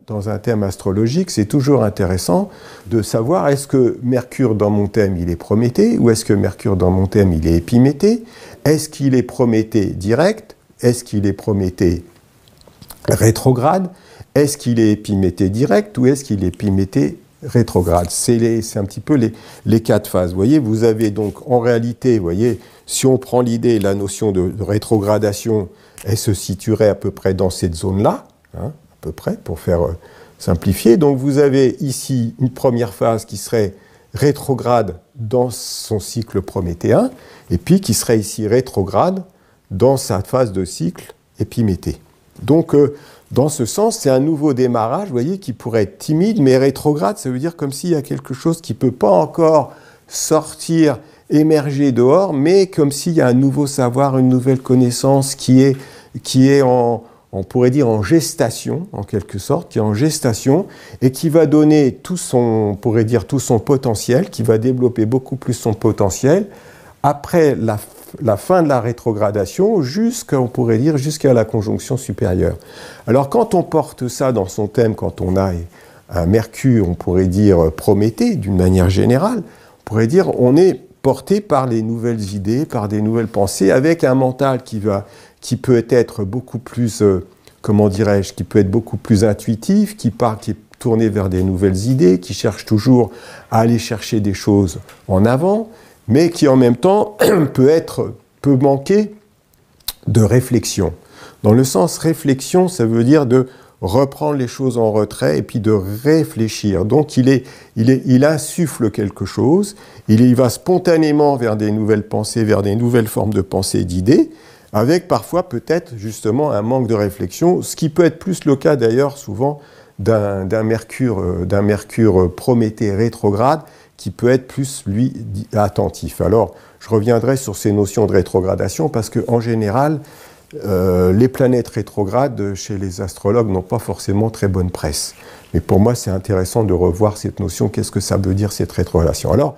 dans un thème astrologique, c'est toujours intéressant de savoir est-ce que Mercure dans mon thème, il est Prométhée, ou est-ce que Mercure dans mon thème, il est Épiméthée? Est-ce qu'il est Prométhée direct? Est-ce qu'il est Prométhée rétrograde? Est-ce qu'il est Épiméthée direct, ou est-ce qu'il est Épiméthée rétrograde? C'est un petit peu les quatre phases. Vous voyez, vous avez donc en réalité, vous voyez, si on prend l'idée, la notion de rétrogradation, elle se situerait à peu près dans cette zone-là, hein, à peu près, pour faire simplifier. Donc vous avez ici une première phase qui serait rétrograde dans son cycle prométhéen, et puis qui serait ici rétrograde dans sa phase de cycle épiméthée. Donc, dans ce sens, c'est un nouveau démarrage, vous voyez, qui pourrait être timide, mais rétrograde, ça veut dire comme s'il y a quelque chose qui ne peut pas encore sortir, émerger dehors, mais comme s'il y a un nouveau savoir, une nouvelle connaissance qui est on pourrait dire en gestation, en quelque sorte, qui est en gestation, et qui va donner tout son, on pourrait dire tout son potentiel, qui va développer beaucoup plus son potentiel, après la fin de la rétrogradation, on pourrait dire jusqu'à la conjonction supérieure. Alors quand on porte ça dans son thème, quand on a un Mercure, on pourrait dire Prométhée, d'une manière générale, on pourrait dire on est porté par les nouvelles idées, par des nouvelles pensées, avec un mental qui peut être beaucoup plus, comment dirais-je, qui peut être beaucoup plus intuitif, qui est tourné vers des nouvelles idées, qui cherche toujours à aller chercher des choses en avant, mais qui en même temps peut manquer de réflexion. Dans le sens réflexion, ça veut dire de reprendre les choses en retrait et puis de réfléchir. Donc il insuffle quelque chose, il va spontanément vers des nouvelles pensées, vers des nouvelles formes de pensée et d'idées, avec parfois peut-être justement un manque de réflexion, ce qui peut être plus le cas d'ailleurs souvent d'un Mercure Prométhée rétrograde, qui peut être plus, lui, attentif. Alors, je reviendrai sur ces notions de rétrogradation, parce qu'en général, les planètes rétrogrades, chez les astrologues, n'ont pas forcément très bonne presse. Mais pour moi, c'est intéressant de revoir cette notion, qu'est-ce que ça veut dire, cette rétrogradation. Alors,